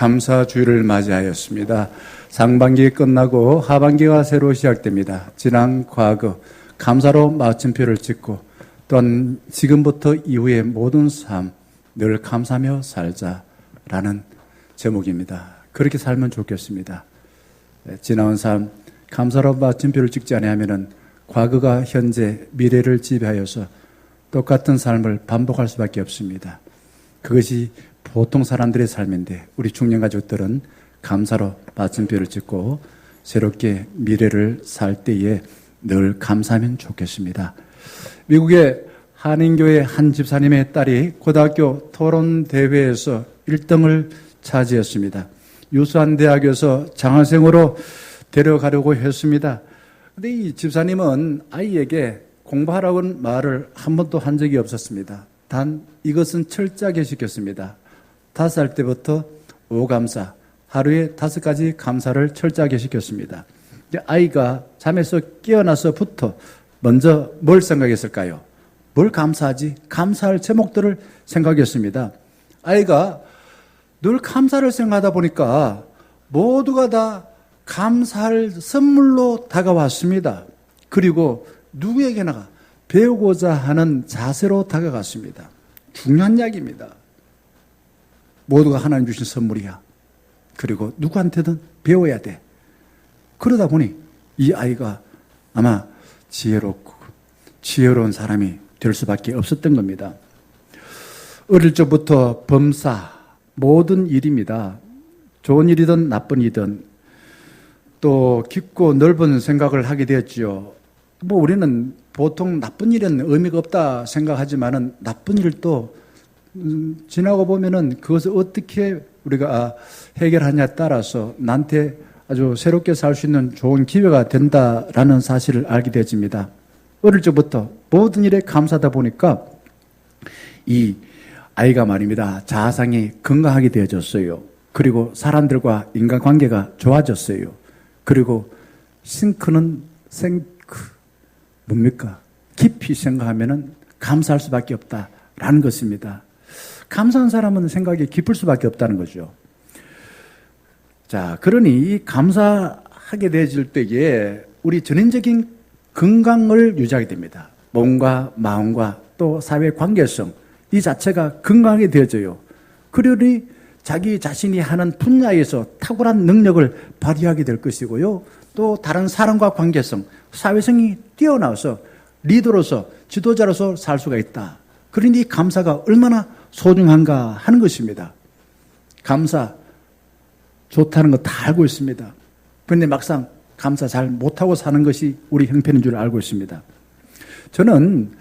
감사주일을 맞이하였습니다. 상반기 끝나고 하반기가 새로 시작됩니다. 지난 과거 감사로 마침표를 찍고 또한 지금부터 이후의 모든 삶 늘 감사하며 살자라는 제목입니다. 그렇게 살면 좋겠습니다. 지나온 삶 감사로 마침표를 찍지 않으면 과거가 현재 미래를 지배하여서 똑같은 삶을 반복할 수밖에 없습니다. 그것이 보통 사람들의 삶인데 우리 중년 가족들은 감사로 마침표를 찍고 새롭게 미래를 살 때에 늘 감사하면 좋겠습니다. 미국의 한인교회 한 집사님의 딸이 고등학교 토론대회에서 1등을 차지했습니다. 유수한 대학에서 장학생으로 데려가려고 했습니다. 근데 이 집사님은 아이에게 공부하라고는 말을 한 번도 한 적이 없었습니다. 단 이것은 철저하게 시켰습니다. 5살 때부터 5감사, 하루에 5가지 감사를 철저하게 시켰습니다. 아이가 잠에서 깨어나서부터 먼저 뭘 생각했을까요? 뭘 감사하지? 감사할 제목들을 생각했습니다. 아이가 늘 감사를 생각하다 보니까 모두가 다 감사할 선물로 다가왔습니다. 그리고 누구에게나 배우고자 하는 자세로 다가갔습니다. 중요한 이야기입니다. 모두가 하나님 주신 선물이야. 그리고 누구한테든 배워야 돼. 그러다 보니 이 아이가 아마 지혜롭고 지혜로운 사람이 될 수밖에 없었던 겁니다. 어릴 적부터 범사 모든 일입니다. 좋은 일이든 나쁜 일이든 또 깊고 넓은 생각을 하게 되었죠. 우리는 보통 나쁜 일은 의미가 없다 생각하지만은 나쁜 일도 지나고 보면은 그것을 어떻게 우리가 해결하냐에 따라서 나한테 아주 새롭게 살 수 있는 좋은 기회가 된다라는 사실을 알게 되어집니다. 어릴 적부터 모든 일에 감사하다 보니까 이 아이가 말입니다. 자아상이 건강하게 되어졌어요. 그리고 사람들과 인간관계가 좋아졌어요. 그리고 싱크는 뭡니까? 깊이 생각하면은 감사할 수밖에 없다라는 것입니다. 감사한 사람은 생각이 깊을 수밖에 없다는 거죠. 자, 그러니 이 감사하게 되어질 때에 우리 전인적인 건강을 유지하게 됩니다. 몸과 마음과 또 사회 관계성 이 자체가 건강하게 되어져요. 그러니 자기 자신이 하는 분야에서 탁월한 능력을 발휘하게 될 것이고요. 또 다른 사람과 관계성, 사회성이 뛰어나서 리더로서 지도자로서 살 수가 있다. 그러니 이 감사가 얼마나 소중한가 하는 것입니다. 감사 좋다는 거 다 알고 있습니다. 그런데 막상 감사 잘 못하고 사는 것이 우리 형편인 줄 알고 있습니다. 저는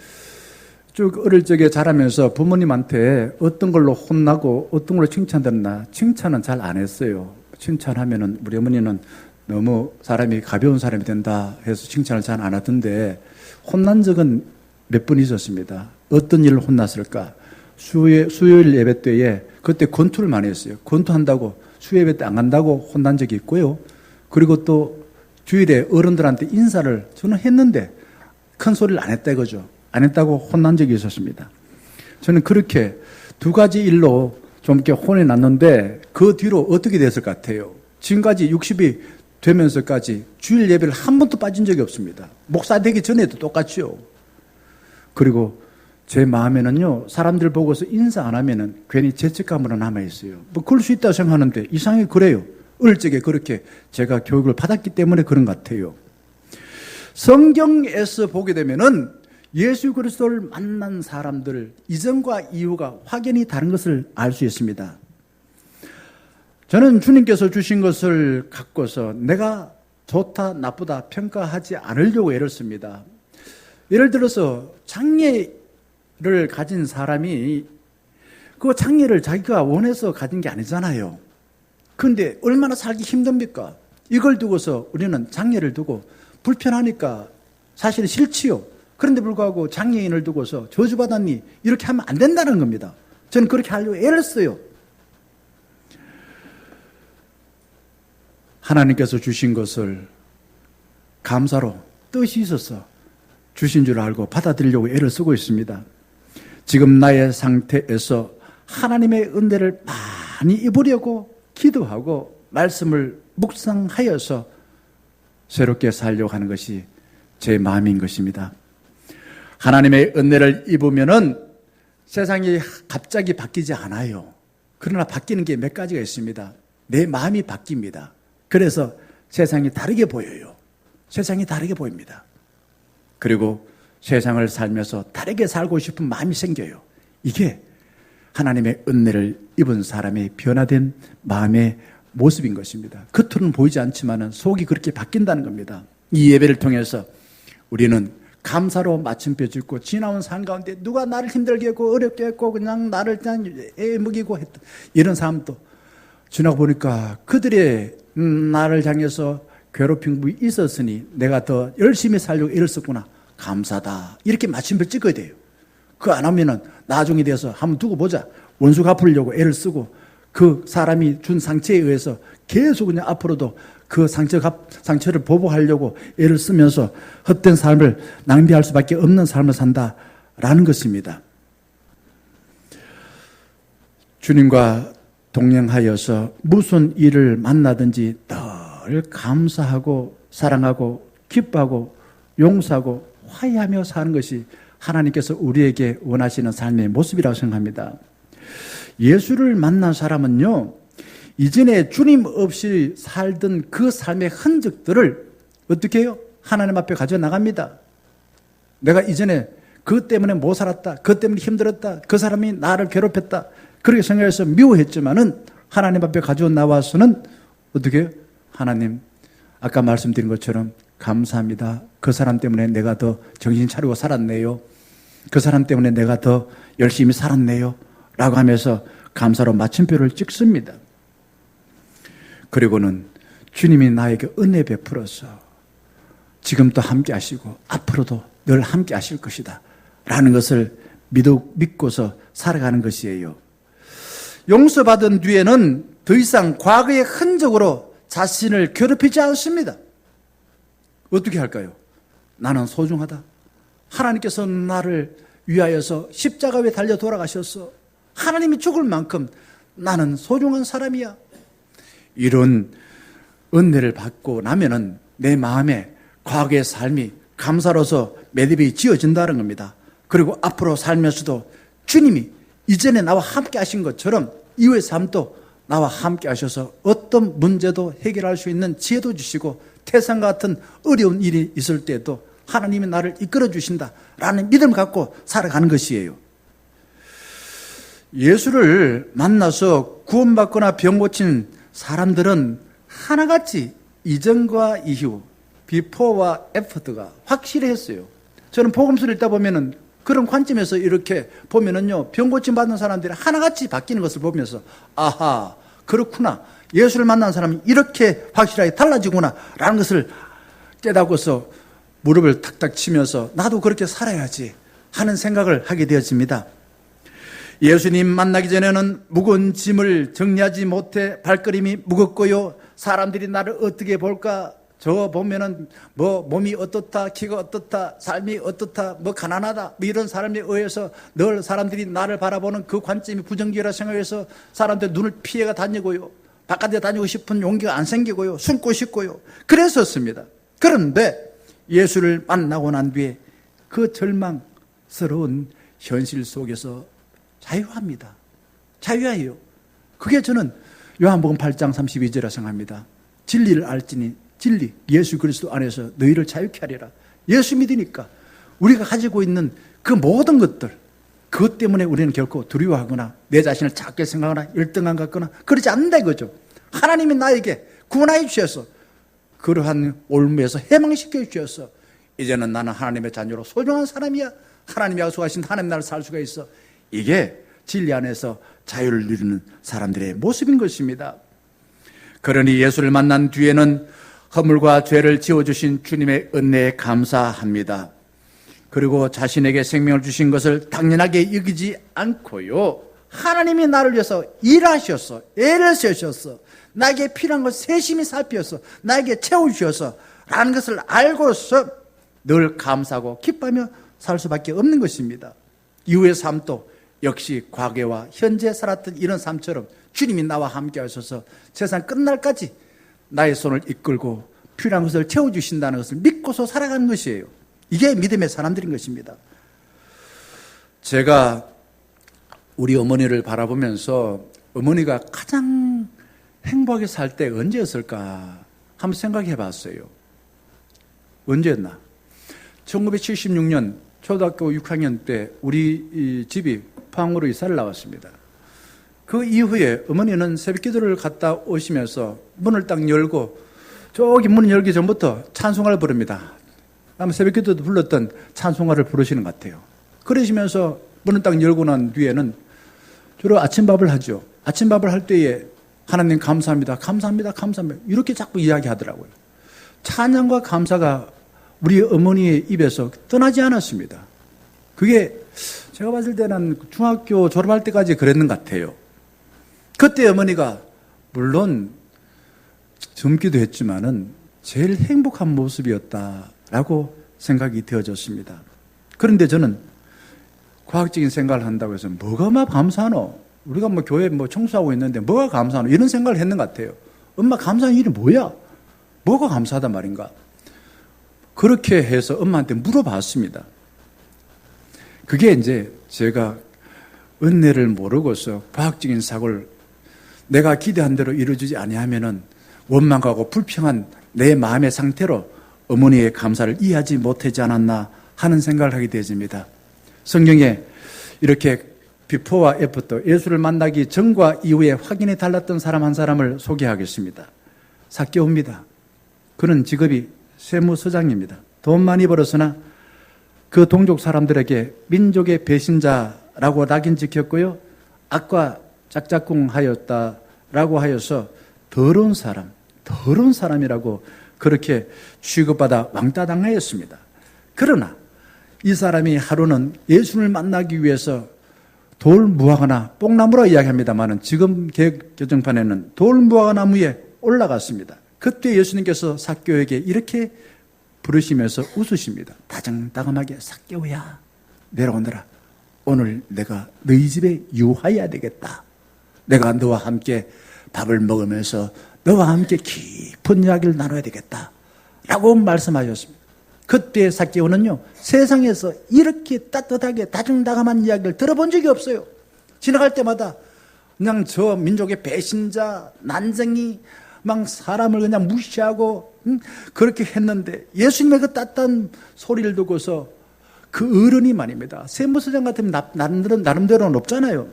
쭉 어릴 적에 자라면서 부모님한테 어떤 걸로 혼나고 어떤 걸로 칭찬받나 칭찬은 잘 안 했어요. 칭찬하면은 우리 어머니는 너무 사람이 가벼운 사람이 된다 해서 칭찬을 잘 안 하던데 혼난 적은 몇 번 있었습니다. 어떤 일을 혼났을까? 수요일 예배 때에 그때 권투를 많이 했어요. 권투한다고 수요 예배 때 안 간다고 혼난 적이 있고요. 그리고 또 주일에 어른들한테 인사를 저는 했는데 큰 소리를 안 했다 이거죠. 안 했다고 혼난 적이 있었습니다. 저는 그렇게 2가지 일로 좀 이렇게 혼이 났는데 그 뒤로 어떻게 됐을 것 같아요? 지금까지 60이 되면서까지 주일 예배를 한 번도 빠진 적이 없습니다. 목사 되기 전에도 똑같죠. 그리고 제 마음에는요, 사람들 보고서 인사 안 하면은 괜히 죄책감으로 남아있어요. 그럴 수 있다고 생각하는데 이상하게 그래요. 어릴 적에 그렇게 제가 교육을 받았기 때문에 그런 것 같아요. 성경에서 보게 되면은 예수 그리스도를 만난 사람들 이전과 이후가 확연히 다른 것을 알 수 있습니다. 저는 주님께서 주신 것을 갖고서 내가 좋다 나쁘다 평가하지 않으려고 애를 씁니다. 예를 들어서 장애를 가진 사람이 그 장애를 자기가 원해서 가진 게 아니잖아요. 그런데 얼마나 살기 힘듭니까? 이걸 두고서 우리는 장애를 두고 불편하니까 사실 싫지요. 그런데 불구하고 장애인을 두고서 저주받았니? 이렇게 하면 안 된다는 겁니다. 저는 그렇게 하려고 애를 써요. 하나님께서 주신 것을 감사로 뜻이 있어서 주신 줄 알고 받아들이려고 애를 쓰고 있습니다. 지금 나의 상태에서 하나님의 은혜를 많이 입으려고 기도하고 말씀을 묵상하여서 새롭게 살려고 하는 것이 제 마음인 것입니다. 하나님의 은혜를 입으면은 세상이 갑자기 바뀌지 않아요. 그러나 바뀌는 게 몇 가지가 있습니다. 내 마음이 바뀝니다. 그래서 세상이 다르게 보여요. 세상이 다르게 보입니다. 그리고 세상을 살면서 다르게 살고 싶은 마음이 생겨요. 이게 하나님의 은혜를 입은 사람의 변화된 마음의 모습인 것입니다. 겉으로는 보이지 않지만 속이 그렇게 바뀐다는 겁니다. 이 예배를 통해서 우리는 감사로 마침표 짓고 지나온 삶 가운데 누가 나를 힘들게 했고 어렵게 했고 그냥 나를 그냥 애먹이고 했던 이런 사람도 지나고 보니까 그들의 나를 향해서 괴롭힘이 있었으니 내가 더 열심히 살려고 애를 썼구나. 감사다. 이렇게 마침표 찍어야 돼요. 그거 안 하면은 나중에 돼서 한번 두고 보자. 원수 갚으려고 애를 쓰고 그 사람이 준 상처에 의해서 계속 그냥 앞으로도 그 상처를 보복하려고 애를 쓰면서 헛된 삶을 낭비할 수밖에 없는 삶을 산다라는 것입니다. 주님과 동행하여서 무슨 일을 만나든지 늘 감사하고 사랑하고 기뻐하고 용서하고 화해하며 사는 것이 하나님께서 우리에게 원하시는 삶의 모습이라고 생각합니다. 예수를 만난 사람은요, 이전에 주님 없이 살던 그 삶의 흔적들을 어떻게 해요? 하나님 앞에 가져 나갑니다. 내가 이전에 그것 때문에 못 살았다. 그것 때문에 힘들었다. 그 사람이 나를 괴롭혔다. 그렇게 생각해서 미워했지만은 하나님 앞에 가져 나와서는 어떻게 해요? 하나님, 아까 말씀드린 것처럼 감사합니다. 그 사람 때문에 내가 더 정신 차리고 살았네요. 그 사람 때문에 내가 더 열심히 살았네요. 라고 하면서 감사로 마침표를 찍습니다. 그리고는 주님이 나에게 은혜 베풀어서 지금도 함께 하시고 앞으로도 늘 함께 하실 것이다 라는 것을 믿고서 살아가는 것이에요. 용서받은 뒤에는 더 이상 과거의 흔적으로 자신을 괴롭히지 않습니다. 어떻게 할까요? 나는 소중하다. 하나님께서 나를 위하여서 십자가에 달려 돌아가셨어. 하나님이 죽을 만큼 나는 소중한 사람이야. 이런 은혜를 받고 나면은 내 마음에 과거의 삶이 감사로서 매듭이 지어진다는 겁니다. 그리고 앞으로 살면서도 주님이 이전에 나와 함께 하신 것처럼 이후의 삶도 나와 함께 하셔서 어떤 문제도 해결할 수 있는 지혜도 주시고 태산 같은 어려운 일이 있을 때도 하나님이 나를 이끌어 주신다라는 믿음을 갖고 살아가는 것이에요. 예수를 만나서 구원받거나 병 고친 사람들은 하나같이 이전과 이후, 비포와 애프터가 확실히 했어요. 저는 복음서를 읽다 보면은 그런 관점에서 이렇게 보면은요, 병 고침 받는 사람들이 하나같이 바뀌는 것을 보면서, 아하, 그렇구나. 예수를 만난 사람이 이렇게 확실하게 달라지구나. 라는 것을 깨닫고서 무릎을 탁탁 치면서 나도 그렇게 살아야지 하는 생각을 하게 되었습니다. 예수님 만나기 전에는 무거운 짐을 정리하지 못해 발걸음이 무겁고요. 사람들이 나를 어떻게 볼까? 저 보면은 뭐 몸이 어떻다, 키가 어떻다, 삶이 어떻다, 뭐 가난하다, 뭐 이런 사람에 의해서 늘 사람들이 나를 바라보는 그 관점이 부정적이라 생각해서 사람들 눈을 피해가 다니고요. 바깥에 다니고 싶은 용기가 안 생기고요. 숨고 싶고요. 그랬었습니다. 그런데 예수를 만나고 난 뒤에 그 절망스러운 현실 속에서 자유합니다. 자유해요. 그게 저는 요한복음 8장 32절이라 생각합니다. 진리를 알지니 진리, 예수 그리스도 안에서 너희를 자유케 하리라. 예수 믿으니까 우리가 가지고 있는 그 모든 것들, 그것 때문에 우리는 결코 두려워하거나 내 자신을 작게 생각하거나 열등감 갖거나 그러지 않는다 이거죠. 하나님이 나에게 구원하여 주셔서 그러한 올무에서 해방시켜 주셔서 이제는 나는 하나님의 자녀로 소중한 사람이야. 하나님이 약속하신 하나님 나라를 살 수가 있어. 이게 진리 안에서 자유를 누리는 사람들의 모습인 것입니다. 그러니 예수를 만난 뒤에는 허물과 죄를 지어주신 주님의 은혜에 감사합니다. 그리고 자신에게 생명을 주신 것을 당연하게 여기지 않고요. 하나님이 나를 위해서 일하셔서 애를 쓰셔서 나에게 필요한 것 세심히 살피셔서 나에게 채워주셔서 라는 것을 알고서 늘 감사하고 기뻐하며 살 수밖에 없는 것입니다. 이후의 삶도 역시 과거와 현재 살았던 이런 삶처럼 주님이 나와 함께 하셔서 세상 끝날까지 나의 손을 이끌고 필요한 것을 채워주신다는 것을 믿고서 살아가는 것이에요. 이게 믿음의 사람들인 것입니다. 제가 우리 어머니를 바라보면서 어머니가 가장 행복하게 살 때 언제였을까 한번 생각해 봤어요. 언제였나? 1976년 초등학교 6학년 때 우리 집이 포항으로 이사를 나왔습니다. 그 이후에 어머니는 새벽 기도를 갔다 오시면서 문을 딱 열고 저기 문 열기 전부터 찬송가를 부릅니다. 아마 새벽 기도도 불렀던 찬송가를 부르시는 것 같아요. 그러시면서 문을 딱 열고 난 뒤에는 주로 아침밥을 하죠. 아침밥을 할 때에 하나님 감사합니다. 감사합니다. 감사합니다. 이렇게 자꾸 이야기하더라고요. 찬양과 감사가 우리 어머니의 입에서 떠나지 않았습니다. 그게 제가 봤을 때는 중학교 졸업할 때까지 그랬는 것 같아요. 그때 어머니가 물론 젊기도 했지만은 제일 행복한 모습이었다라고 생각이 되어졌습니다. 그런데 저는 과학적인 생각을 한다고 해서 뭐가 막 감사하노? 우리가 뭐 교회 뭐 청소하고 있는데 뭐가 감사하노? 이런 생각을 했는 것 같아요. 엄마 감사한 일이 뭐야? 뭐가 감사하단 말인가? 그렇게 해서 엄마한테 물어봤습니다. 그게 이제 제가 은혜를 모르고서 과학적인 사고를 내가 기대한 대로 이루어지지 아니하면은 원망하고 불평한 내 마음의 상태로 어머니의 감사를 이해하지 못하지 않았나 하는 생각을 하게 되어집니다. 성경에 이렇게 비포와 애프터, 예수를 만나기 전과 이후에 확인이 달랐던 사람 한 사람을 소개하겠습니다. 삭개오입니다. 그는 직업이 세무서장입니다. 돈 많이 벌었으나 그 동족 사람들에게 민족의 배신자라고 낙인 찍혔고요. 악과 짝짝꿍하였다라고 하여서 더러운 사람이라고 그렇게 취급받아 왕따당하였습니다. 그러나 이 사람이 하루는 예수를 만나기 위해서 돌무화과나 뽕나무라 이야기합니다만 지금 개정판에는 돌무화과 나무에 올라갔습니다. 그때 예수님께서 삭개오에게 이렇게 부르시면서 웃으십니다. 다정다감하게 삭개오야 내려오너라. 오늘 내가 너희 집에 유하여야 되겠다. 내가 너와 함께 밥을 먹으면서 너와 함께 깊은 이야기를 나눠야 되겠다 라고 말씀하셨습니다. 그때 삭개오는요 세상에서 이렇게 따뜻하게 다정다감한 이야기를 들어본 적이 없어요. 지나갈 때마다 그냥 저 민족의 배신자, 난쟁이 막 사람을 그냥 무시하고 그렇게 했는데 예수님의 그 따뜻한 소리를 듣고서 그 어른이 말입니다. 세무서장 같으면 나름대로는 없잖아요.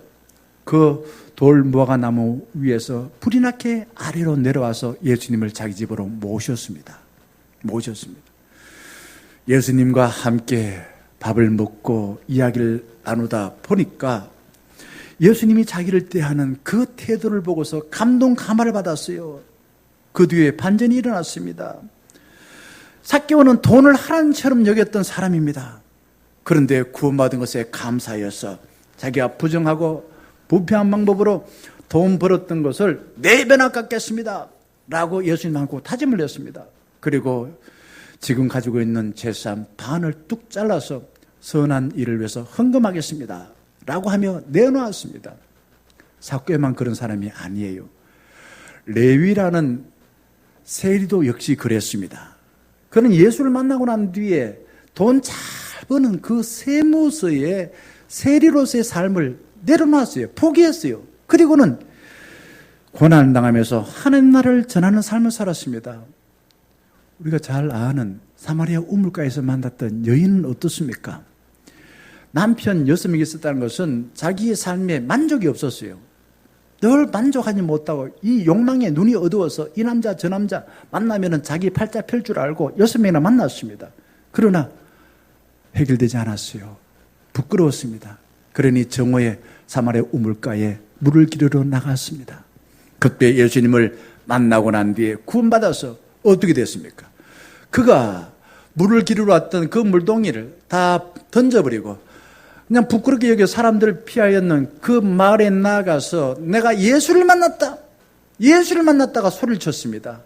그 돌무화과 나무 위에서 불이 나게 아래로 내려와서 예수님을 자기 집으로 모셨습니다. 예수님과 함께 밥을 먹고 이야기를 나누다 보니까 예수님이 자기를 대하는 그 태도를 보고서 감동 감화를 받았어요. 그 뒤에 반전이 일어났습니다. 삭개오는 돈을 하나님처럼 여겼던 사람입니다. 그런데 구원받은 것에 감사하여서 자기가 부정하고 부패한 방법으로 돈 벌었던 것을 4배나 깎겠습니다 라고 예수님하고 다짐을 했습니다. 그리고 지금 가지고 있는 재산 반을 뚝 잘라서 선한 일을 위해서 헌금하겠습니다 라고 하며 내놓았습니다. 삭개오만 그런 사람이 아니에요. 레위라는 세리도 역시 그랬습니다. 그는 예수를 만나고 난 뒤에 돈 잘 버는 그 세무서의 세리로서의 삶을 내려놨어요. 포기했어요. 그리고는 고난을 당하면서 하나님 나라를 전하는 삶을 살았습니다. 우리가 잘 아는 사마리아 우물가에서 만났던 여인은 어떻습니까? 남편 6명이 있었다는 것은 자기의 삶에 만족이 없었어요. 늘 만족하지 못하고 이 욕망에 눈이 어두워서 이 남자 저 남자 만나면 자기 팔자 펼 줄 알고 6명이나 만났습니다. 그러나 해결되지 않았어요. 부끄러웠습니다. 그러니 정오에 사마리아 우물가에 물을 기르러 나갔습니다. 그때 예수님을 만나고 난 뒤에 구원받아서 어떻게 됐습니까? 그가 물을 기르러 왔던 그 물동이를 다 던져버리고 그냥 부끄럽게 여겨 사람들을 피하였는 그 마을에 나가서 내가 예수를 만났다가 소리를 쳤습니다.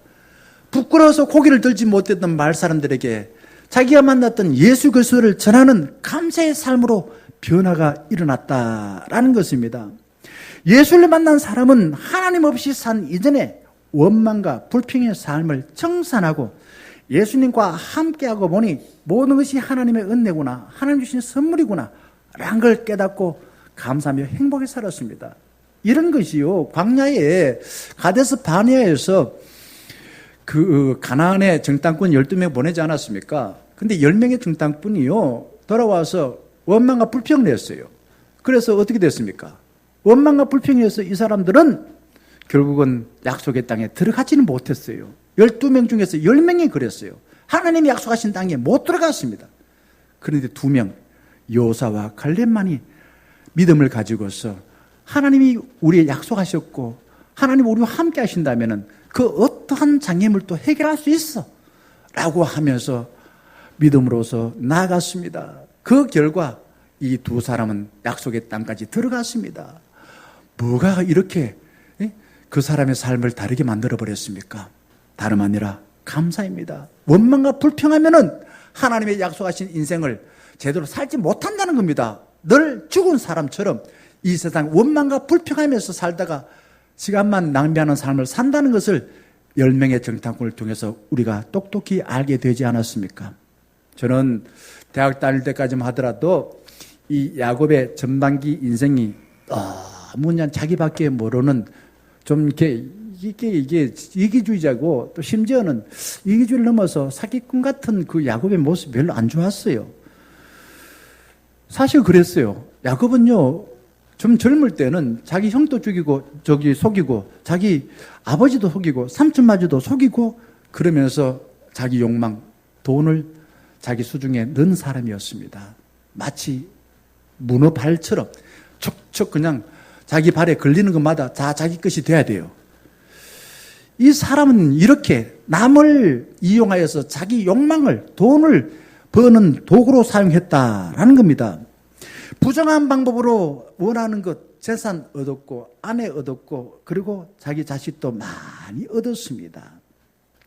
부끄러워서 고개를 들지 못했던 마을 사람들에게 자기가 만났던 예수 그리스도를 전하는 감사의 삶으로 변화가 일어났다라는 것입니다. 예수를 만난 사람은 하나님 없이 산 이전에 원망과 불평의 삶을 청산하고 예수님과 함께하고 보니 모든 것이 하나님의 은혜구나, 하나님 주신 선물이구나 라는 걸 깨닫고 감사하며 행복에 살았습니다. 이런 것이요, 광야에 가데스 바네아에서 그 가나안의 정탐꾼 12명 보내지 않았습니까? 근데 10명의 정탐꾼이요 돌아와서 원망과 불평을 했어요. 그래서 어떻게 됐습니까? 원망과 불평을 해서 이 사람들은 결국은 약속의 땅에 들어가지는 못했어요. 12명 중에서 10명이 그랬어요. 하나님이 약속하신 땅에 못 들어갔습니다. 그런데 2명, 요사와 갈렙만이 믿음을 가지고서 하나님이 우리의 약속하셨고 하나님 우리와 함께 하신다면 그 어떠한 장애물도 해결할 수 있어 라고 하면서 믿음으로서 나아갔습니다. 그 결과 이 2사람은 약속의 땅까지 들어갔습니다. 뭐가 이렇게 그 사람의 삶을 다르게 만들어 버렸습니까? 다름 아니라 감사입니다. 원망과 불평하면은 하나님의 약속하신 인생을 제대로 살지 못한다는 겁니다. 늘 죽은 사람처럼 이 세상 원망과 불평하면서 살다가 시간만 낭비하는 삶을 산다는 것을 10명의 정탐꾼을 통해서 우리가 똑똑히 알게 되지 않았습니까? 저는 대학 다닐 때까지만 하더라도 이 야곱의 전반기 인생이 너무 그냥 자기밖에 모르는 좀 이게 이기주의자고 또 심지어는 이기주의를 넘어서 사기꾼 같은 그 야곱의 모습이 별로 안 좋았어요. 사실 그랬어요. 야곱은요, 좀 젊을 때는 자기 형도 죽이고 속이고 자기 아버지도 속이고 삼촌마저도 속이고 그러면서 자기 욕망, 돈을 자기 수중에 넣은 사람이었습니다. 마치 문어 발처럼 척척 그냥 자기 발에 걸리는 것마다 다 자기 것이 돼야 돼요. 이 사람은 이렇게 남을 이용하여서 자기 욕망을, 돈을 버는 도구로 사용했다라는 겁니다. 부정한 방법으로 원하는 것, 재산 얻었고 아내 얻었고 그리고 자기 자식도 많이 얻었습니다.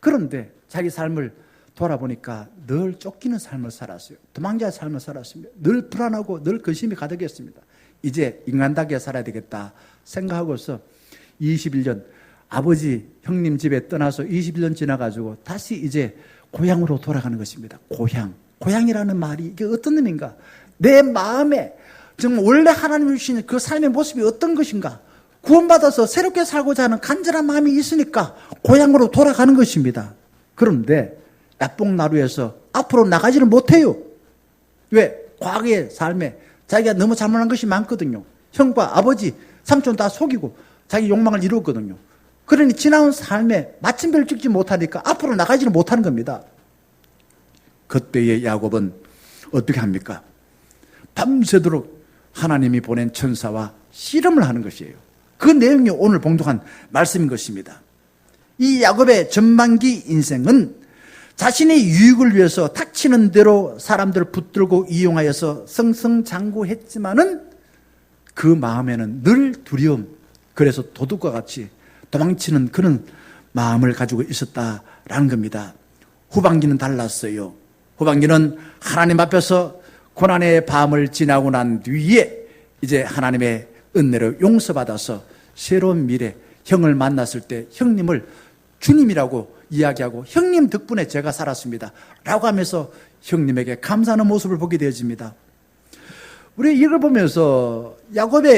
그런데 자기 삶을 돌아보니까 늘 쫓기는 삶을 살았어요. 도망자의 삶을 살았습니다. 늘 불안하고 늘 근심이 가득했습니다. 이제 인간답게 살아야 되겠다 생각하고서 21년 아버지 형님 집에 떠나서 21년 지나가지고 다시 이제 고향으로 돌아가는 것입니다. 고향이라는 말이 이게 어떤 의미인가? 내 마음에 정말 원래 하나님이 주신 그 삶의 모습이 어떤 것인가? 구원받아서 새롭게 살고자 하는 간절한 마음이 있으니까 고향으로 돌아가는 것입니다. 그런데 야뽕나루에서 앞으로 나가지는 못해요. 왜? 과거의 삶에 자기가 너무 잘못한 것이 많거든요. 형과 아버지, 삼촌 다 속이고 자기 욕망을 이루었거든요. 그러니 지나온 삶에 마침표를 찍지 못하니까 앞으로 나가지는 못하는 겁니다. 그때의 야곱은 어떻게 합니까? 밤새도록 하나님이 보낸 천사와 씨름을 하는 것이에요. 그 내용이 오늘 봉독한 말씀인 것입니다. 이 야곱의 전반기 인생은 자신의 유익을 위해서 닥치는 대로 사람들을 붙들고 이용하여서 승승장구했지만은 그 마음에는 늘 두려움, 그래서 도둑과 같이 도망치는 그런 마음을 가지고 있었다라는 겁니다. 후반기는 달랐어요. 후반기는 하나님 앞에서 고난의 밤을 지나고 난 뒤에 이제 하나님의 은혜로 용서받아서 새로운 미래, 형을 만났을 때 형님을 주님이라고 이야기하고 형님 덕분에 제가 살았습니다 라고 하면서 형님에게 감사하는 모습을 보게 되어집니다. 우리 이걸 보면서 야곱이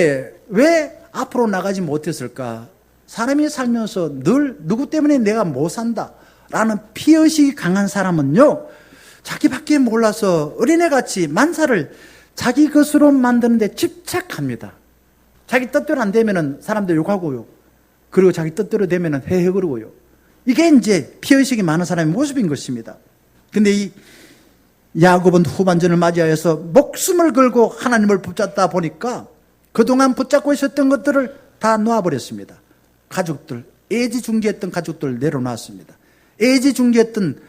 왜 앞으로 나가지 못했을까? 사람이 살면서 늘 누구 때문에 내가 못 산다 라는 피의식이 강한 사람은요, 자기밖에 몰라서 어린애같이 만사를 자기 것으로 만드는 데 집착합니다. 자기 뜻대로 안 되면 사람들 욕하고요, 그리고 자기 뜻대로 되면 헤헤거리고요. 이게 이제 피의식이 많은 사람의 모습인 것입니다. 근데 이 야곱은 후반전을 맞이하여서 목숨을 걸고 하나님을 붙잡다 보니까 그동안 붙잡고 있었던 것들을 다 놓아버렸습니다. 가족들, 애지중지했던 가족들을 내려놨습니다. 애지중지했던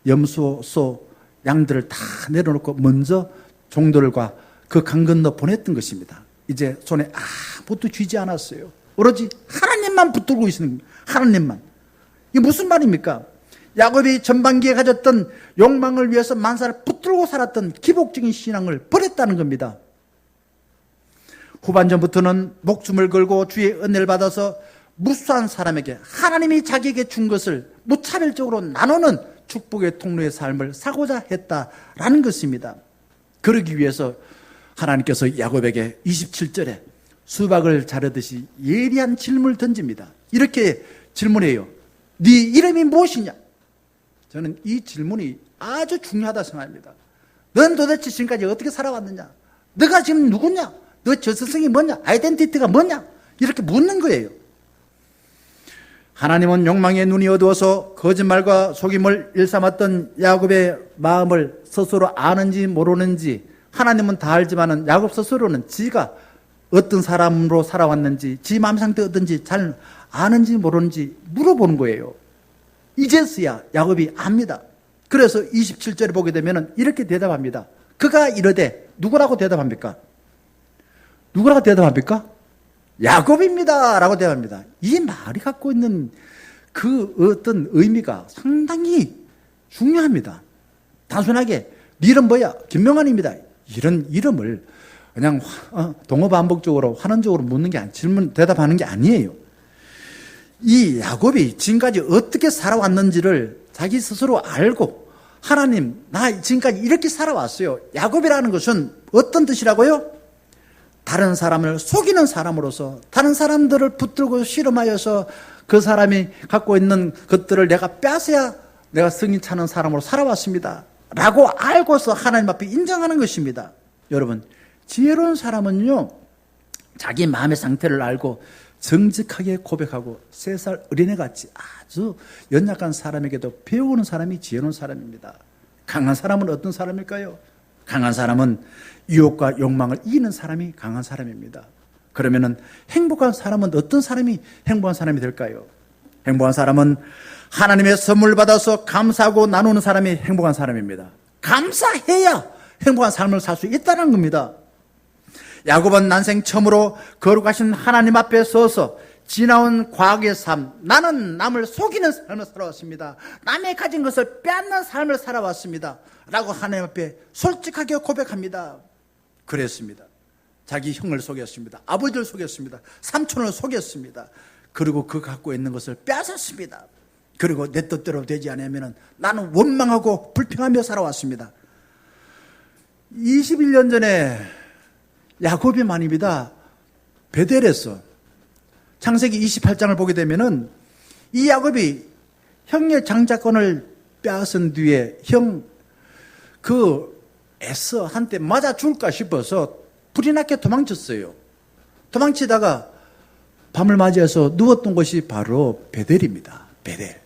염소, 소, 양들을 다 내려놓고 먼저 종들과 그 강 건너 보냈던 것입니다. 이제 손에 아무것도 쥐지 않았어요. 오로지 하나님만 붙들고 있는 겁니다. 하나님만. 이게 무슨 말입니까? 야곱이 전반기에 가졌던 욕망을 위해서 만사를 붙들고 살았던 기복적인 신앙을 버렸다는 겁니다. 후반전부터는 목숨을 걸고 주의 은혜를 받아서 무수한 사람에게 하나님이 자기에게 준 것을 무차별적으로 나누는 축복의 통로의 삶을 사고자 했다라는 것입니다. 그러기 위해서 하나님께서 야곱에게 27절에 수박을 자르듯이 예리한 질문을 던집니다. 이렇게 질문해요. 네 이름이 무엇이냐? 저는 이 질문이 아주 중요하다 생각합니다. 넌 도대체 지금까지 어떻게 살아왔느냐? 너가 지금 누구냐? 너 저서성이 뭐냐? 아이덴티티가 뭐냐? 이렇게 묻는 거예요. 하나님은 욕망의 눈이 어두워서 거짓말과 속임을 일삼았던 야곱의 마음을 스스로 아는지 모르는지, 하나님은 다 알지만은 야곱 스스로는 지가 어떤 사람으로 살아왔는지, 지 마음 상태가 어떤지 잘 아는지 모르는지 물어보는 거예요. 이제서야 야곱이 압니다. 그래서 27절에 보게 되면 이렇게 대답합니다. 그가 이르되, 누구라고 대답합니까? 누구라고 대답합니까? 야곱입니다 라고 대답합니다. 이 말이 갖고 있는 그 어떤 의미가 상당히 중요합니다. 단순하게 네 이름 뭐야? 김명환입니다. 이런 이름을 그냥 동어반복적으로 환원적으로 묻는 게 아니에요. 질문 대답하는 게 아니에요. 이 야곱이 지금까지 어떻게 살아왔는지를 자기 스스로 알고, 하나님 나 지금까지 이렇게 살아왔어요. 야곱이라는 것은 어떤 뜻이라고요? 다른 사람을 속이는 사람으로서, 다른 사람들을 붙들고 실험하여서 그 사람이 갖고 있는 것들을 내가 뺏어야 내가 승인 차는 사람으로 살아왔습니다 라고 알고서 하나님 앞에 인정하는 것입니다. 여러분, 지혜로운 사람은요, 자기 마음의 상태를 알고 정직하게 고백하고 3살 어린애같이 아주 연약한 사람에게도 배우는 사람이 지혜로운 사람입니다. 강한 사람은 어떤 사람일까요? 강한 사람은 유혹과 욕망을 이기는 사람이 강한 사람입니다. 그러면은 행복한 사람은 어떤 사람이 행복한 사람이 될까요? 행복한 사람은 하나님의 선물 받아서 감사하고 나누는 사람이 행복한 사람입니다. 감사해야 행복한 삶을 살 수 있다는 겁니다. 야곱은 난생 처음으로 거룩하신 하나님 앞에 서서 지나온 과거의 삶, 나는 남을 속이는 삶을 살아왔습니다. 남의 가진 것을 빼앗는 삶을 살아왔습니다 라고 하나님 앞에 솔직하게 고백합니다. 그랬습니다. 자기 형을 속였습니다. 아버지를 속였습니다. 삼촌을 속였습니다. 그리고 그 갖고 있는 것을 빼앗았습니다. 그리고 내 뜻대로 되지 않으면 나는 원망하고 불평하며 살아왔습니다. 21년 전에 야곱이 말입니다. 베델에서 창세기 28장을 보게 되면은 이 야곱이 형의 장자권을 빼앗은 뒤에 형 에서한테 맞아 줄까 싶어서 불이 나게 도망쳤어요. 도망치다가 밤을 맞이해서 누웠던 곳이 바로 베델입니다. 베델.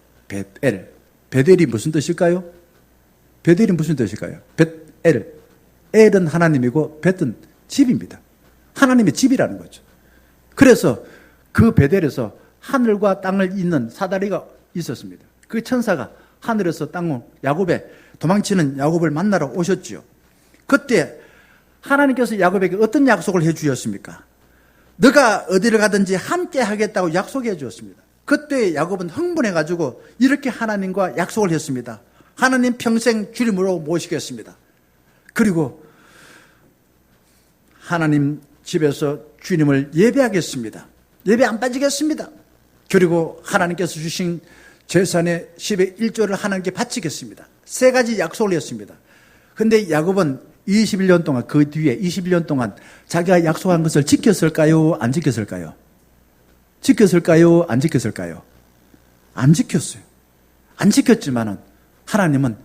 베델이 무슨 뜻일까요? 베델이 무슨 뜻일까요? 벳엘. 엘은 하나님이고 벳은 집입니다. 하나님의 집이라는 거죠. 그래서 그 베델에서 하늘과 땅을 잇는 사다리가 있었습니다. 그 천사가 하늘에서 땅을 야곱의 도망치는 야곱을 만나러 오셨지요. 그때 하나님께서 야곱에게 어떤 약속을 해 주셨습니까? 너가 어디를 가든지 함께 하겠다고 약속해 주었습니다. 그때 야곱은 흥분해가지고 이렇게 하나님과 약속을 했습니다. 하나님 평생 주님으로 모시겠습니다. 그리고 하나님 집에서 주님을 예배하겠습니다. 예배 안 빠지겠습니다. 그리고 하나님께서 주신 재산의 10의 1조를 하나님께 바치겠습니다. 3가지 약속을 했습니다. 근데 야곱은 21년 동안, 그 뒤에 21년 동안 자기가 약속한 것을 지켰을까요? 안 지켰을까요? 지켰을까요? 안 지켰을까요? 안 지켰어요. 안 지켰지만은 하나님은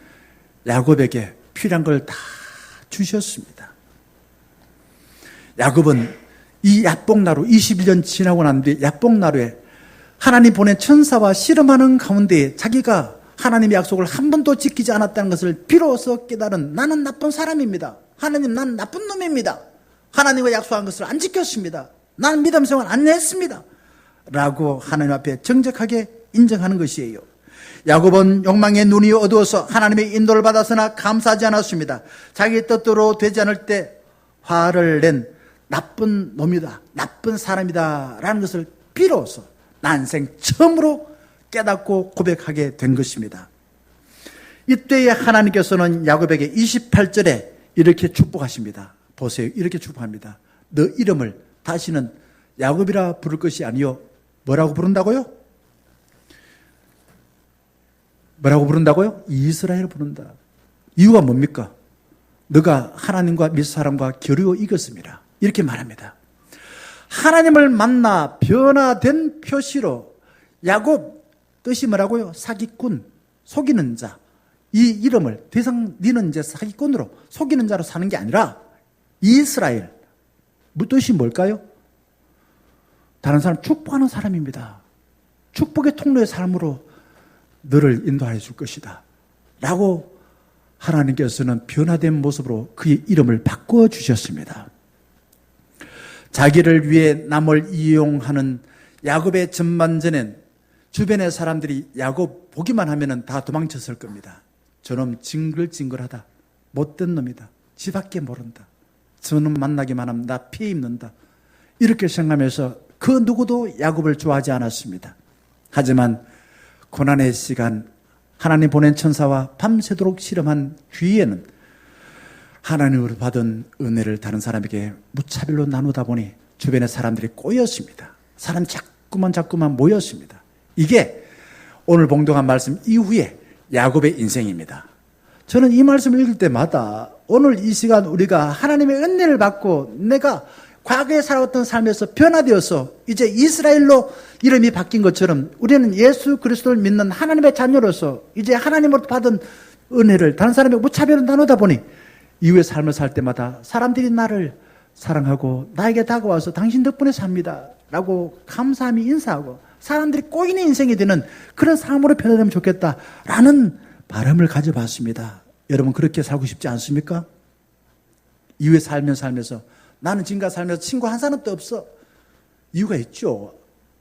야곱에게 필요한 걸 다 주셨습니다. 야곱은 이 야복나루 21년 지나고 난 뒤에 야복나루에 하나님 보낸 천사와 씨름하는 가운데 자기가 하나님의 약속을 한 번도 지키지 않았다는 것을 비로소 깨달은 나는 나쁜 사람입니다. 하나님, 난 나쁜 놈입니다. 하나님과 약속한 것을 안 지켰습니다. 나는 믿음 생활 안 했습니다. 라고 하나님 앞에 정직하게 인정하는 것이에요. 야곱은 욕망의 눈이 어두워서 하나님의 인도를 받았으나 감사하지 않았습니다. 자기 뜻대로 되지 않을 때 화를 낸 나쁜 놈이다, 나쁜 사람이다 라는 것을 비로소 난생 처음으로 깨닫고 고백하게 된 것입니다. 이때에 하나님께서는 야곱에게 28절에 이렇게 축복하십니다. 보세요. 이렇게 축복합니다. 너 이름을 다시는 야곱이라 부를 것이 아니요 뭐라고 부른다고요? 뭐라고 부른다고요? 이스라엘 부른다. 이유가 뭡니까? 너가 하나님과 밑 사람과 겨루어 이겼습니다. 이렇게 말합니다. 하나님을 만나 변화된 표시로 야곱, 뜻이 뭐라고요? 사기꾼, 속이는 자. 이 이름을 더 이상 너는 이제 사기꾼으로 속이는 자로 사는 게 아니라 이스라엘. 뜻이 뭘까요? 다른 사람 축복하는 사람입니다. 축복의 통로의 삶으로 너를 인도하여 줄 것이다 라고 하나님께서는 변화된 모습으로 그의 이름을 바꿔 주셨습니다. 자기를 위해 남을 이용하는 야곱의 전반전엔 주변의 사람들이 야곱 보기만 하면 다 도망쳤을 겁니다. 저놈 징글징글하다, 못된 놈이다, 지밖에 모른다, 저놈 만나기만 하면 나 피해 입는다, 이렇게 생각하면서 그 누구도 야곱을 좋아하지 않았습니다. 하지만 고난의 시간, 하나님 보낸 천사와 밤새도록 실험한 뒤에는 하나님으로 받은 은혜를 다른 사람에게 무차별로 나누다 보니 주변의 사람들이 꼬였습니다. 사람이 자꾸만 모였습니다. 이게 오늘 봉독한 말씀 이후에 야곱의 인생입니다. 저는 이 말씀을 읽을 때마다 오늘 이 시간 우리가 하나님의 은혜를 받고 내가 과거에 살아왔던 삶에서 변화되어서 이제 이스라엘로 이름이 바뀐 것처럼 우리는 예수 그리스도를 믿는 하나님의 자녀로서 이제 하나님으로부터 받은 은혜를 다른 사람에게 무차별로 나누다 보니 이후의 삶을 살 때마다 사람들이 나를 사랑하고 나에게 다가와서 당신 덕분에 삽니다 라고 감사함이 인사하고 사람들이 꼬이는 인생이 되는 그런 삶으로 변화되면 좋겠다라는 바람을 가져봤습니다. 여러분 그렇게 살고 싶지 않습니까? 이후에 살면서 나는 지금까지 살면서 친구 한 사람도 없어. 이유가 있죠.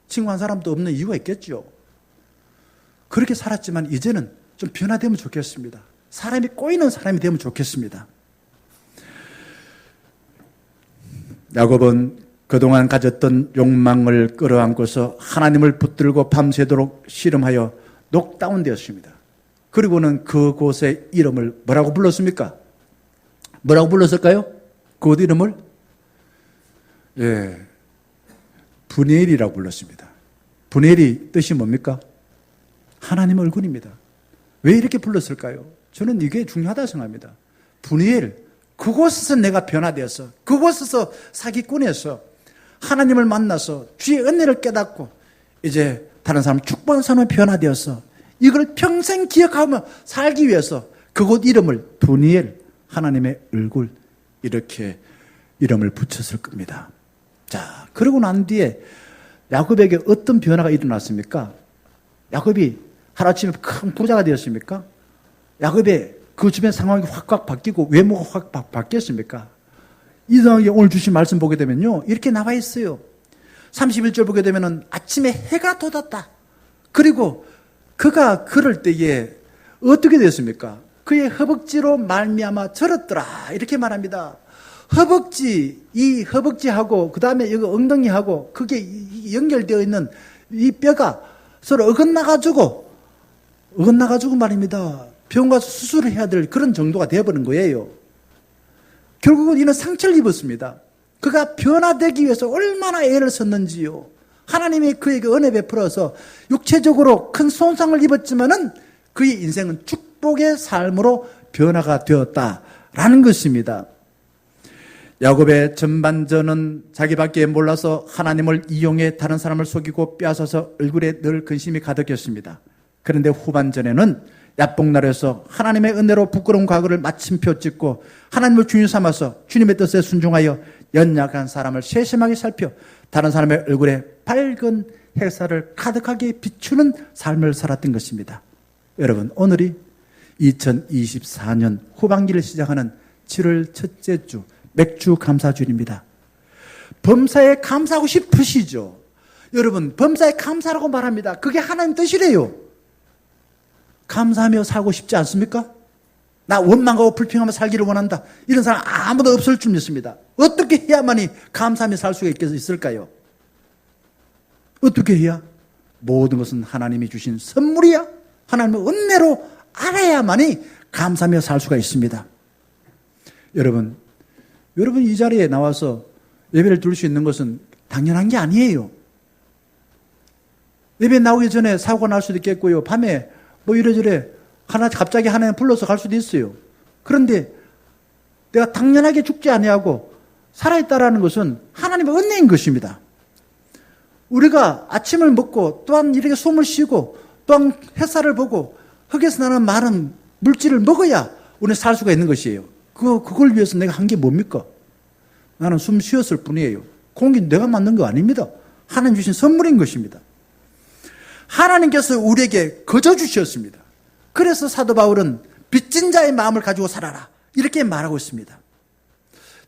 친구 한 사람도 없는 이유가 있겠죠. 그렇게 살았지만 이제는 좀 변화되면 좋겠습니다. 사람이 꼬이는 사람이 되면 좋겠습니다. 야곱은 그동안 가졌던 욕망을 끌어안고서 하나님을 붙들고 밤새도록 씨름하여 녹다운되었습니다. 그리고는 그곳의 이름을 뭐라고 불렀습니까? 뭐라고 불렀을까요? 그곳 이름을 브니엘이라고 불렀습니다. 브니엘이 뜻이 뭡니까? 하나님 얼굴입니다. 왜 이렇게 불렀을까요? 저는 이게 중요하다고 생각합니다. 브니엘, 그곳에서 내가 변화되어서 그곳에서 사기꾼에서 하나님을 만나서 주의 은혜를 깨닫고 이제 다른 사람 축복하는 사람이 변화되어서 이걸 평생 기억하며 살기 위해서 그곳 이름을 브니엘, 하나님의 얼굴 이렇게 이름을 붙였을 겁니다. 자, 그러고 난 뒤에 야곱에게 어떤 변화가 일어났습니까? 야곱이 하루아침에 큰 부자가 되었습니까? 야곱의 그 주변 상황이 확 바뀌고 외모가 확 바뀌었습니까? 이상하게 오늘 주신 말씀 보게 되면요 이렇게 나와 있어요. 31절 보게 되면은 아침에 해가 돋았다. 그리고 그가 그럴 때에 어떻게 됐습니까? 그의 허벅지로 말미암아 절었더라 이렇게 말합니다. 허벅지, 이 허벅지하고 그 다음에 여기 엉덩이하고 그게 연결되어 있는 이 뼈가 서로 어긋나가지고 말입니다. 병원 가서 수술을 해야 될 그런 정도가 되어버린 거예요. 결국은 이는 상처를 입었습니다. 그가 변화되기 위해서 얼마나 애를 썼는지요. 하나님이 그에게 은혜 베풀어서 육체적으로 큰 손상을 입었지만은 그의 인생은 축복의 삶으로 변화가 되었다라는 것입니다. 야곱의 전반전은 자기밖에 몰라서 하나님을 이용해 다른 사람을 속이고 빼앗아서 얼굴에 늘 근심이 가득했습니다. 그런데 후반전에는 야복날에서 하나님의 은혜로 부끄러운 과거를 마침표 찍고 하나님을 주인 삼아서 주님의 뜻에 순종하여 연약한 사람을 세심하게 살펴 다른 사람의 얼굴에 밝은 햇살을 가득하게 비추는 삶을 살았던 것입니다. 여러분, 오늘이 2024년 후반기를 시작하는 7월 첫째 주 맥주 감사주일입니다. 범사에 감사하고 싶으시죠? 여러분, 범사에 감사라고 말합니다. 그게 하나님 뜻이래요. 감사하며 살고 싶지 않습니까? 나 원망하고 불평하며 살기를 원한다. 이런 사람 아무도 없을 줄 믿습니다. 어떻게 해야만이 감사하며 살 수가 있을까요? 어떻게 해야? 모든 것은 하나님이 주신 선물이야. 하나님의 은혜로 알아야만이 감사하며 살 수가 있습니다. 여러분 이 자리에 나와서 예배를 드릴 수 있는 것은 당연한 게 아니에요. 예배 나오기 전에 사고가 날 수도 있겠고요. 밤에 뭐 이래저래 갑자기 하나님 불러서 갈 수도 있어요. 그런데 내가 당연하게 죽지 아니하고 살아있다라는 것은 하나님의 은혜인 것입니다. 우리가 아침을 먹고 또한 이렇게 숨을 쉬고 또한 햇살을 보고 흙에서 나는 많은 물질을 먹어야 우리는 살 수가 있는 것이에요. 그걸 위해서 내가 한 게 뭡니까? 나는 숨 쉬었을 뿐이에요. 공기 내가 만든 거 아닙니다. 하나님 주신 선물인 것입니다. 하나님께서 우리에게 거저 주셨습니다. 그래서 사도 바울은 빚진 자의 마음을 가지고 살아라 이렇게 말하고 있습니다.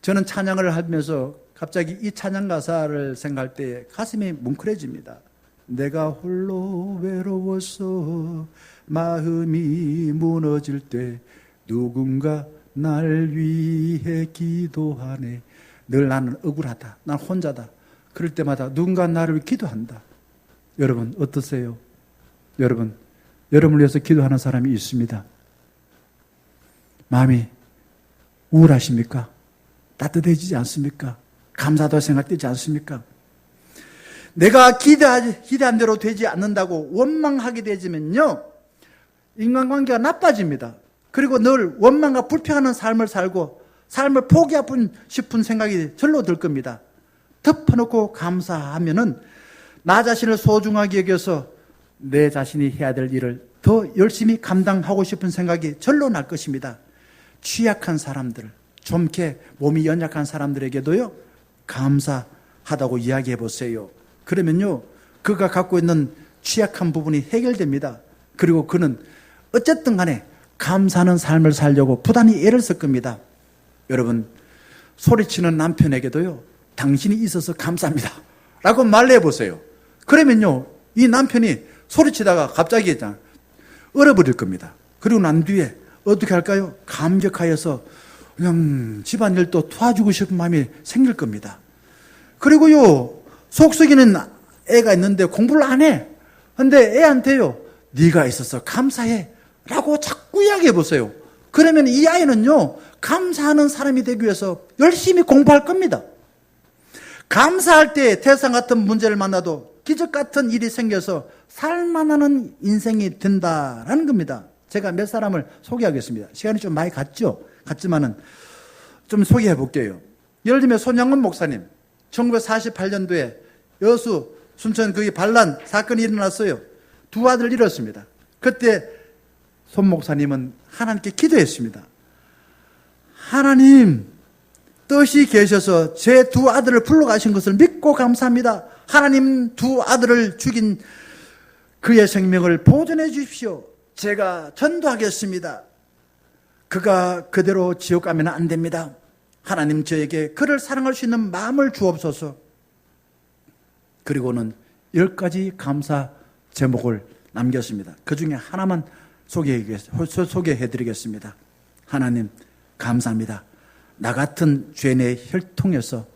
저는 찬양을 하면서 갑자기 이 찬양 가사를 생각할 때 가슴이 뭉클해집니다. 내가 홀로 외로워서 마음이 무너질 때 누군가 날 위해 기도하네. 늘 나는 억울하다. 난 혼자다. 그럴 때마다 누군가 나를 위해 기도한다. 여러분 어떠세요? 여러분을 위해서 기도하는 사람이 있습니다. 마음이 우울하십니까? 따뜻해지지 않습니까? 감사도 생각되지 않습니까? 내가 기대한 대로 되지 않는다고 원망하게 되지면요, 인간관계가 나빠집니다. 그리고 늘 원망과 불평하는 삶을 살고 삶을 포기하고 싶은 생각이 절로 들 겁니다. 덮어놓고 감사하면은 나 자신을 소중하게 여겨서 내 자신이 해야 될 일을 더 열심히 감당하고 싶은 생각이 절로 날 것입니다. 취약한 사람들, 좀 이렇게 몸이 연약한 사람들에게도요, 감사하다고 이야기해 보세요. 그러면요, 그가 갖고 있는 취약한 부분이 해결됩니다. 그리고 그는 어쨌든 간에 감사하는 삶을 살려고 부단히 애를 쓸 겁니다. 여러분, 소리치는 남편에게도요, 당신이 있어서 감사합니다 라고 말해 보세요. 그러면요, 이 남편이 소리치다가 갑자기 얼어버릴 겁니다. 그리고 난 뒤에 어떻게 할까요? 감격하여서 그냥 집안일도 도와주고 싶은 마음이 생길 겁니다. 그리고요, 속 썩이는 애가 있는데 공부를 안 해. 근데 애한테요, 네가 있어서 감사해 라고 자꾸 이야기해 보세요. 그러면 이 아이는요, 감사하는 사람이 되기 위해서 열심히 공부할 겁니다. 감사할 때 태산 같은 문제를 만나도 기적 같은 일이 생겨서 살만하는 인생이 된다라는 겁니다. 제가 몇 사람을 소개하겠습니다. 시간이 좀 많이 갔지만은 좀 소개해 볼게요. 예를 들면 손양원 목사님, 1948년도에 여수 순천 거기 반란 사건이 일어났어요. 두 아들을 잃었습니다. 그때 손 목사님은 하나님께 기도했습니다. 하나님, 뜻이 계셔서 제 두 아들을 불러가신 것을 믿고 감사합니다. 하나님, 두 아들을 죽인 그의 생명을 보존해 주십시오. 제가 전도하겠습니다. 그가 그대로 지옥 가면 안 됩니다. 하나님, 저에게 그를 사랑할 수 있는 마음을 주옵소서. 그리고는 10가지 감사 제목을 남겼습니다. 그 중에 하나만 소개해드리겠습니다. 하나님, 감사합니다. 나 같은 죄인의 혈통에서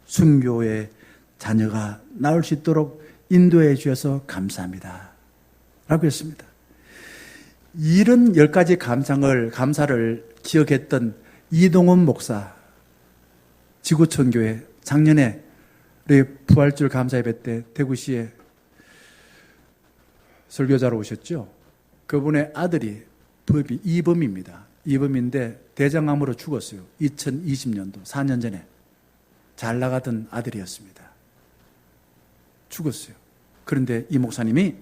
순교의 자녀가 나올 수 있도록 인도해 주셔서 감사합니다 라고 했습니다. 이런 10가지 감사를 기억했던 이동원 목사, 지구촌교회 작년에 우리 부활절 감사 예배 때 대구시에 설교자로 오셨죠. 그분의 아들이 이범입니다. 이범인데 대장암으로 죽었어요. 2020년도 4년 전에. 잘 나가던 아들이었습니다. 죽었어요. 그런데 이 목사님이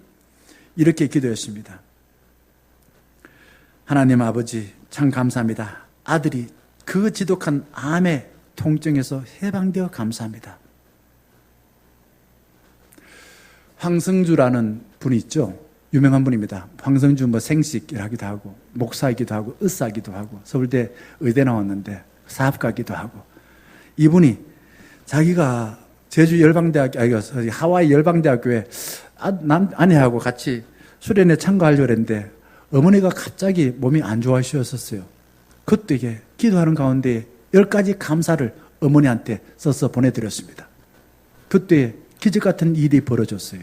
이렇게 기도했습니다. 하나님 아버지, 참 감사합니다. 아들이 그 지독한 암의 통증에서 해방되어 감사합니다. 황성주라는 분이 있죠. 유명한 분입니다. 황성주 생식이라기도 하고 목사이기도 하고 의사이기도 하고 서울대 의대 나왔는데 사업가기도 하고, 이분이 자기가 제주 하와이 열방대학교에 아내하고 같이 수련회 참가하려고 했는데 어머니가 갑자기 몸이 안 좋아하셨었어요. 그때 이게 기도하는 가운데 10가지 감사를 어머니한테 써서 보내드렸습니다. 그때 기적 같은 일이 벌어졌어요.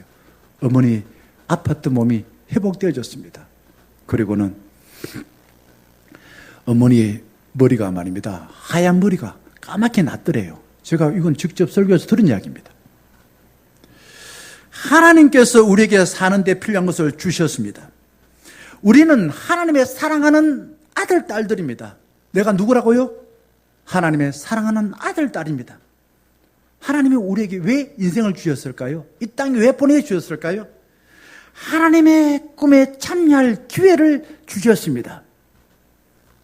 어머니 아팠던 몸이 회복되어졌습니다. 그리고는 어머니의 머리가 말입니다, 하얀 머리가 까맣게 났더래요. 제가 이건 직접 설교에서 들은 이야기입니다. 하나님께서 우리에게 사는 데 필요한 것을 주셨습니다. 우리는 하나님의 사랑하는 아들, 딸들입니다. 내가 누구라고요? 하나님의 사랑하는 아들, 딸입니다. 하나님이 우리에게 왜 인생을 주셨을까요? 이 땅에 왜 보내주셨을까요? 하나님의 꿈에 참여할 기회를 주셨습니다.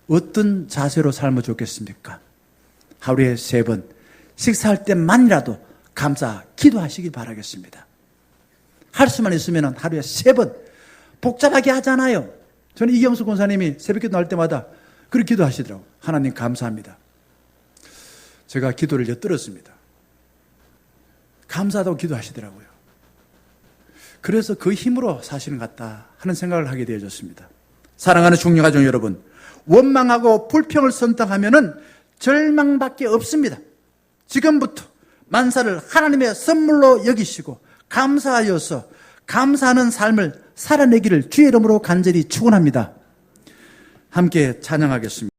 어떤 자세로 살면 좋겠습니까? 하루에 3번, 식사할 때만이라도 감사, 기도하시기 바라겠습니다. 할 수만 있으면 하루에 3번, 복잡하게 하잖아요. 저는 이경수 권사님이 새벽기도 할 때마다 그렇게 기도하시더라고요. 하나님 감사합니다. 제가 기도를 엿들었습니다. 감사하다고 기도하시더라고요. 그래서 그 힘으로 사시는 것 같다 하는 생각을 하게 되어졌습니다. 사랑하는 중녀가족 여러분, 원망하고 불평을 선택하면은 절망밖에 없습니다. 지금부터 만사를 하나님의 선물로 여기시고 감사하여서 감사하는 삶을 살아내기를 주의 이름으로 간절히 축원합니다. 함께 찬양하겠습니다.